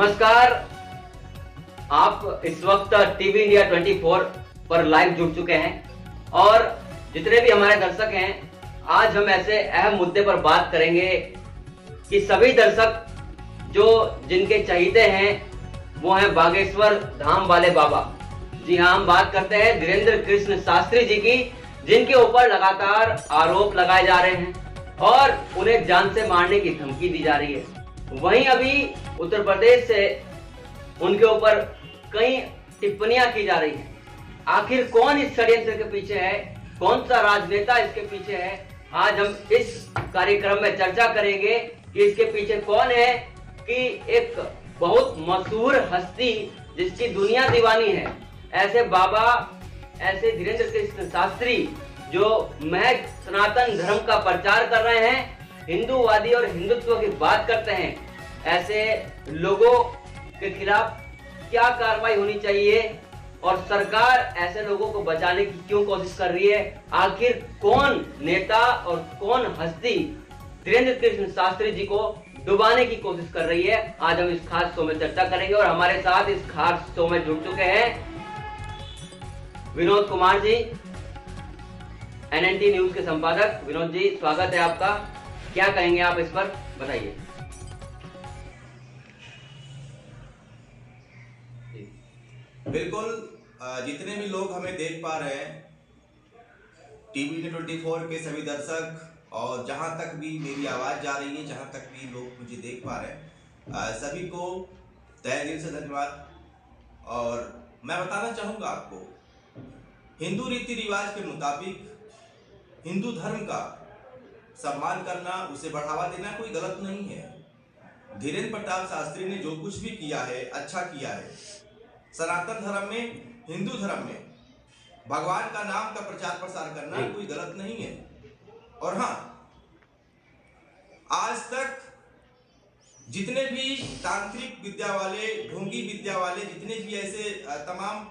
नमस्कार। आप इस वक्त टीवी इंडिया 24 पर लाइव जुड़ चुके हैं और जितने भी हमारे दर्शक हैं, आज हम ऐसे अहम मुद्दे पर बात करेंगे कि सभी दर्शक जो जिनके चहीते हैं वो हैं बागेश्वर धाम वाले बाबा। जी हाँ, हम बात करते हैं धीरेन्द्र कृष्ण शास्त्री जी की, जिनके ऊपर लगातार आरोप लगाए जा रहे हैं और उन्हें जान से मारने की धमकी दी जा रही है। वहीं अभी उत्तर प्रदेश से उनके ऊपर कई टिप्पणियां की जा रही हैं। आखिर कौन इस षड्यंत्र के पीछे है, कौन सा राजनेता इसके पीछे है, आज हम इस कार्यक्रम में चर्चा करेंगे कि इसके पीछे कौन है। कि एक बहुत मशहूर हस्ती जिसकी दुनिया दीवानी है, ऐसे बाबा, ऐसे धीरेन्द्र कृष्ण शास्त्री जो महज सनातन धर्म का प्रचार कर रहे हैं, हिंदूवादी और हिंदुत्व की बात करते हैं, ऐसे लोगों के खिलाफ क्या कार्रवाई होनी चाहिए और सरकार ऐसे लोगों को बचाने की क्यों कोशिश कर रही है। आखिर कौन नेता और कौन हस्ती धीरेन्द्र कृष्ण शास्त्री जी को डुबाने की कोशिश कर रही है, आज हम इस खास शो में चर्चा करेंगे। और हमारे साथ इस खास शो में जुड़ चुके हैं विनोद कुमार जी, NNT न्यूज के संपादक। विनोद जी, स्वागत है आपका। क्या कहेंगे आप इस पर, बताइए। बिल्कुल, जितने भी लोग हमें देख पा रहे हैं, टीवी 24 के सभी दर्शक और जहां तक भी मेरी आवाज जा रही है, जहां तक भी लोग मुझे देख पा रहे हैं, सभी को तहे दिल से धन्यवाद। और मैं बताना चाहूंगा आपको, हिंदू रीति रिवाज के मुताबिक हिंदू धर्म का सम्मान करना, उसे बढ़ावा देना कोई गलत नहीं है। धीरेन्द्र प्रताप शास्त्री ने जो कुछ भी किया है, अच्छा किया है। सनातन धर्म में, हिंदू धर्म में भगवान का नाम का प्रचार प्रसार करना कोई गलत नहीं है। और हाँ, आज तक जितने भी तांत्रिक विद्या वाले, ढोंगी विद्या वाले, जितने भी ऐसे तमाम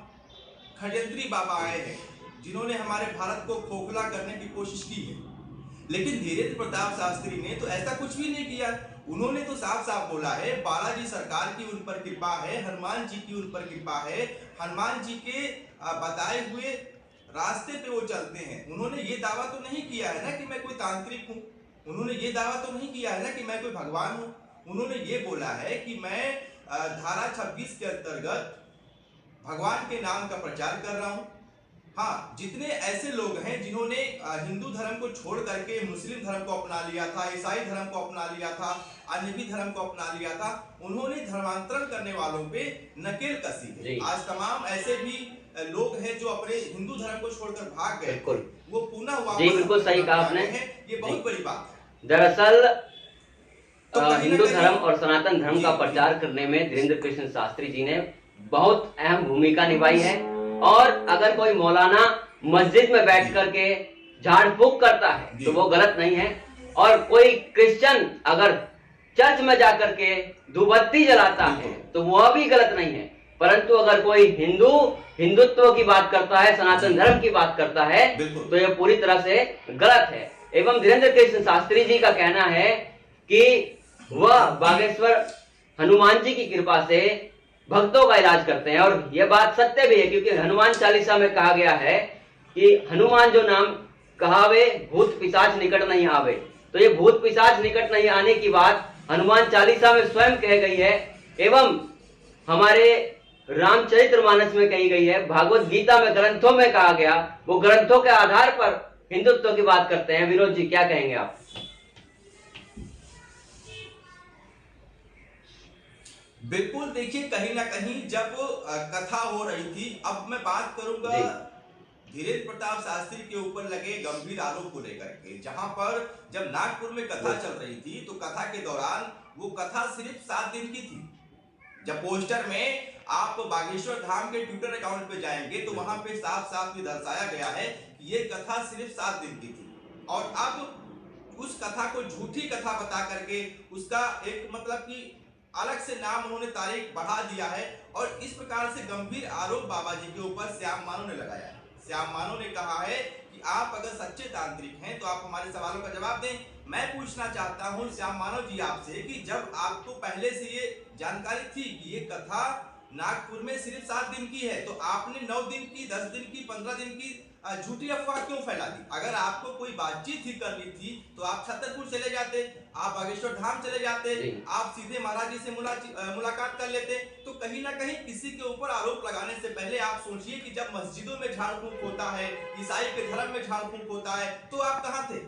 षड्यंत्री बाबा आए हैं जिन्होंने हमारे भारत को खोखला करने की कोशिश की है, लेकिन धीरेन्द्र प्रताप शास्त्री ने तो ऐसा कुछ भी नहीं किया। उन्होंने तो साफ साफ बोला है, बालाजी सरकार की उन पर कृपा है, हनुमान जी की उन पर कृपा है, हनुमान जी के बताए हुए रास्ते पे वो चलते हैं। उन्होंने ये दावा तो नहीं किया है ना कि मैं कोई तांत्रिक हूँ, उन्होंने ये दावा तो नहीं किया है ना कि मैं कोई भगवान हूँ। उन्होंने ये बोला है कि मैं धारा 26 के अंतर्गत भगवान के नाम का प्रचार कर रहा हूँ। हाँ, जितने ऐसे लोग हैं जिन्होंने हिंदू धर्म को छोड़ करके मुस्लिम धर्म को अपना लिया था, ईसाई धर्म को अपना लिया था, अन्य भी धर्म को अपना लिया था, उन्होंने धर्मांतरण करने वालों पे नकेल कसी है। आज तमाम ऐसे भी लोग हैं जो अपने हिंदू धर्म को छोड़कर भाग गए, वो पुनः वापस। जी, बिल्कुल सही कहा आपने। ये बहुत बड़ी बात है। दरअसल हिंदू धर्म और सनातन धर्म का प्रचार करने में धीरेन्द्र कृष्ण शास्त्री जी ने बहुत अहम भूमिका निभाई है। और अगर कोई मौलाना मस्जिद में बैठ करके झाड़ फूक करता है तो वो गलत नहीं है, और कोई क्रिश्चियन अगर चर्च में जाकर के धूपबत्ती जलाता है तो वह भी गलत नहीं है। परंतु अगर कोई हिंदू हिंदुत्व की बात करता है, सनातन धर्म की बात करता है, तो यह पूरी तरह से गलत है। एवं धीरेन्द्र कृष्ण शास्त्री जी का कहना है कि वह बागेश्वर हनुमान जी की कृपा से भक्तों का इलाज करते हैं। और यह बात सत्य भी है, क्योंकि हनुमान चालीसा में कहा गया है कि हनुमान जो नाम कहावे, भूत पिशाच निकट नहीं आवे। तो ये भूत पिशाच निकट नहीं आने की बात हनुमान चालीसा में स्वयं कह गई है, एवं हमारे रामचरितमानस में कही गई है, भागवत गीता में, ग्रंथों में कहा गया। वो ग्रंथों के आधार पर हिंदुत्व की बात करते हैं। विनोद जी, क्या कहेंगे आप? बिल्कुल, देखिए, कहीं ना कहीं जब कथा हो रही थी, अब मैं बात करूंगा धीरेन्द्र प्रताप शास्त्री के ऊपर लगे गंभीर आरोप को लेकर के। जहां पर जब नागपुर में कथा चल रही थी तो कथा के दौरान वो कथा सिर्फ 7 दिन की थी। जब पोस्टर में आप बागेश्वर धाम के ट्विटर अकाउंट पे जाएंगे तो वहां पे साफ साफ दर्शाया गया है कि ये कथा सिर्फ 7 दिन की थी। और अब उस कथा को झूठी कथा बता करके उसका एक मतलब कि अलग से नाम उन्होंने तारीख बढ़ा दिया है। और इस प्रकार से गंभीर आरोप बाबा जी के ऊपर श्याम मानो ने लगाया है। श्याम मानो ने कहा है कि आप अगर सच्चे तांत्रिक हैं तो आप हमारे सवालों का जवाब दें मैं पूछना चाहता हूं श्याम मानव जी आपसे कि जब आपको पहले से ये जानकारी थी कि ये कथा नागपुर में सिर्फ 7 दिन की है, तो आपने 9 दिन की, 10 दिन की, 15 दिन की झूठी अफवाह क्यों फैला दी? अगर आपको कोई बातचीत ही करनी थी तो आप छतरपुर चले जाते, आप बागेश्वर धाम चले जाते, आप सीधे महाराज जी से मुलाकात कर लेते। तो कहीं ना कहीं किसी के ऊपर आरोप लगाने से पहले आप सोचिए कि जब मस्जिदों में झाड़ फूंक होता है, ईसाई के धर्म में झाड़ फूंक होता है, तो आप कहाँ थे?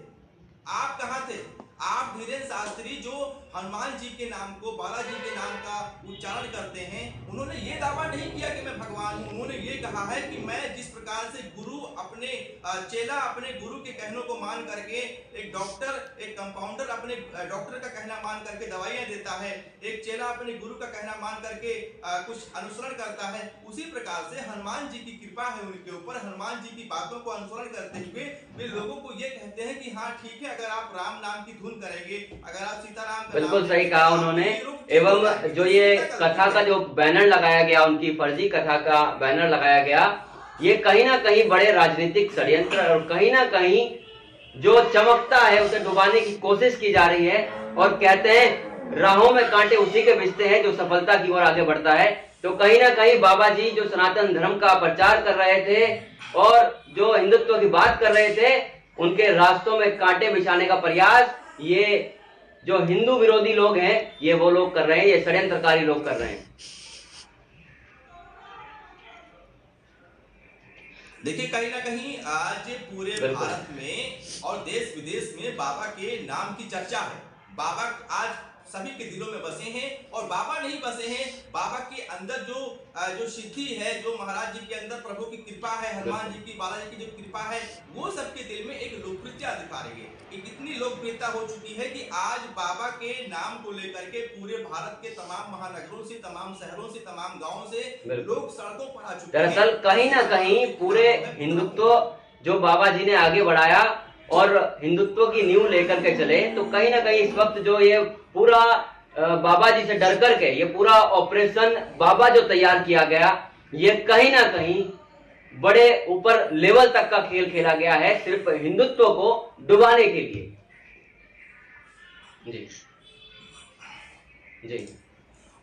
आप कहाँ थे? आप धीरेन्द्र शास्त्री जो हनुमान जी के नाम को, बालाजी के नाम का उच्चारण करते हैं, उन्होंने ये दावा नहीं किया कि मैं भगवान हूं। उन्होंने ये कहा है कि मैं जिस प्रकार से गुरु अपने चेला अपने गुरु के कहनों को मान करके, एक डॉक्टर, एक कंपाउंडर अपने डॉक्टर का कहना मान करके दवाइयां देता है, एक चेला अपने गुरु का कहना मान करके कुछ अनुसरण करता है, उसी प्रकार से हनुमान जी की कृपा है उनके ऊपर। हनुमान जी की बातों को अनुसरण करते हुए वे लोगों को ये कहते हैं कि हाँ ठीक है, अगर आप राम नाम की धुन करेंगे, अगर आप सीताराम का बिल्कुल सही कहा उन्होंने। एवं जो ये कथा का जो बैनर लगाया गया, उनकी फर्जी कथा का बैनर लगाया गया, ये कहीं ना कहीं बड़े राजनीतिक षड्यंत्र और कहीं ना कहीं जो चमकता है उसे डुबाने की कोशिश की जा रही है। और कहते हैं राहों में कांटे उसी के बिछते हैं जो सफलता की ओर आगे बढ़ता है। तो कहीं ना कहीं बाबा जी जो सनातन धर्म का प्रचार कर रहे थे और जो हिंदुत्व की बात कर रहे थे, उनके रास्तों में कांटे बिछाने का प्रयास ये जो हिंदू विरोधी लोग हैं, ये वो लोग कर रहे हैं, ये षड्यंत्रकारी लोग कर रहे हैं। देखिए कहीं ना कहीं आज पूरे भारत में और देश विदेश में बाबा के नाम की चर्चा है। बाबा आज सभी के दिलों में बसे हैं, और बाबा नहीं बसे हैं, बाबा के अंदर जो सिद्धि है, जो महाराज जी के अंदर प्रभु की कृपा है, हनुमान जी की, बालाजी की जो कृपा है, वो सबके दिल में एक लोकप्रियता दिखा रही है। इतनी लोकप्रियता हो चुकी है कि आज बाबा के नाम को लेकर के पूरे भारत के तमाम महानगरों से, तमाम शहरों से, तमाम गाँव से लोग सड़कों पर आ चुके हैं। दरअसल कहीं ना कहीं पूरे हिंदुत्व जो बाबा जी ने आगे बढ़ाया और हिंदुत्व की नींव लेकर के चले, तो कहीं ना कहीं इस वक्त जो ये पूरा बाबा जी से डर करके ये पूरा ऑपरेशन बाबा जो तैयार किया गया, ये कहीं ना कहीं बड़े ऊपर लेवल तक का खेल खेला गया है, सिर्फ हिंदुत्व को डुबाने के लिए। जी जी।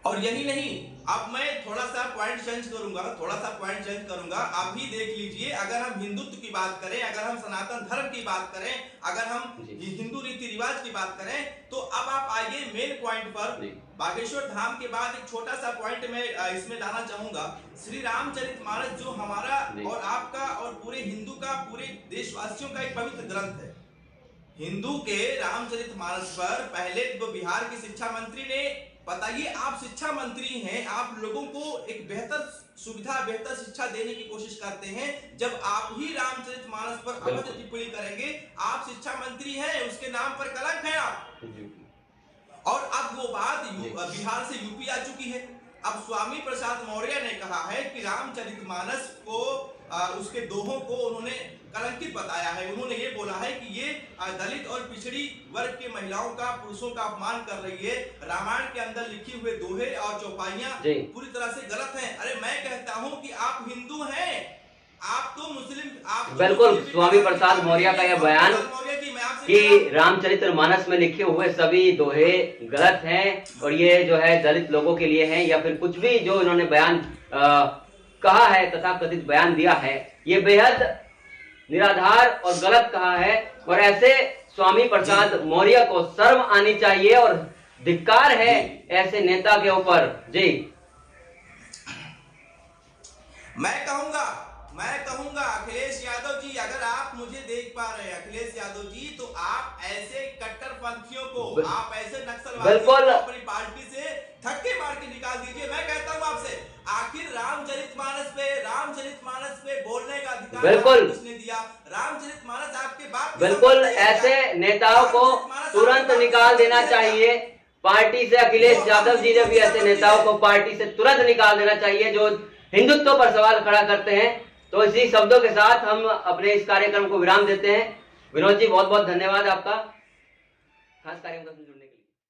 और यही नहीं, अब मैं थोड़ा सा पॉइंट चेंज करूंगा, आप भी देख लीजिए। अगर हम हिंदुत्व की बात करें, अगर हम सनातन धर्म की बात करें, अगर हम हिंदू रीति रिवाज की बात करें, तो अब आप आइए मेन पॉइंट पर। बागेश्वर धाम के बाद एक छोटा सा पॉइंट मैं इसमें लाना चाहूंगा। श्री रामचरितमानस जो हमारा और आपका और पूरे हिंदू का, पूरे देशवासियों का एक पवित्र ग्रंथ है। हिंदू के रामचरितमानस पर पहले तो बिहार की शिक्षा मंत्री ने, बताइए आप शिक्षा मंत्री हैं, आप लोगों को एक बेहतर सुविधा, बेहतर शिक्षा देने की कोशिश करते हैं, जब आप ही रामचरितमानस पर अभद्र टिप्पणी करेंगे, आप शिक्षा मंत्री हैं, उसके नाम पर कलंक है आप। और अब वो बात बिहार से यूपी आ चुकी है। अब स्वामी प्रसाद मौर्य ने कहा है कि रामचरितमानस को, उसके दोहों को उन्होंने कलंकित बताया है। उन्होंने ये बोला है कि ये दलित और पिछड़ी वर्ग के महिलाओं का, पुरुषों का अपमान कर रही है। रामायण के अंदर लिखे हुए दोहे और चौपाइयां पूरी तरह से गलत हैं। अरे मैं कहता हूं कि आप हिंदू हैं, आप तो मुस्लिम, आप बिल्कुल स्वामी प्रसाद मौर्य का यह बयान कि रामचरितमानस में लिखे हुए सभी दोहे गलत हैं और ये जो है दलित लोगों के लिए हैं, या फिर कुछ भी जो इन्होंने बयान कहा है, तथा कथित बयान दिया है, ये बेहद निराधार और गलत कहा है। और ऐसे स्वामी प्रसाद मौर्य को शर्म आनी चाहिए और धिक्कार है ऐसे नेता के ऊपर। जी मैं कहूंगा अखिलेश यादव जी, अगर आप मुझे देख पा रहे हैं अखिलेश यादव जी, तो आप ऐसे कट्टरपंथियों को, आप ऐसे नक्सलवादियों को अपनी पार्टी से धक्के मार के निकाल दीजिए। मैं कहता हूं आपसे, आखिर रामचरितमानस पे बोलने का अधिकार किसने दिया? रामचरितमानस आपके बाप। बिल्कुल ऐसे नेताओं को तुरंत निकाल देना चाहिए पार्टी से। अखिलेश यादव जी ने भी ऐसे नेताओं को पार्टी से तुरंत निकाल देना चाहिए जो हिंदुत्व पर सवाल खड़ा करते हैं। तो इसी शब्दों के साथ हम अपने इस कार्यक्रम को विराम देते हैं। विनोद जी बहुत बहुत धन्यवाद आपका खास कार्यक्रम का जुड़ने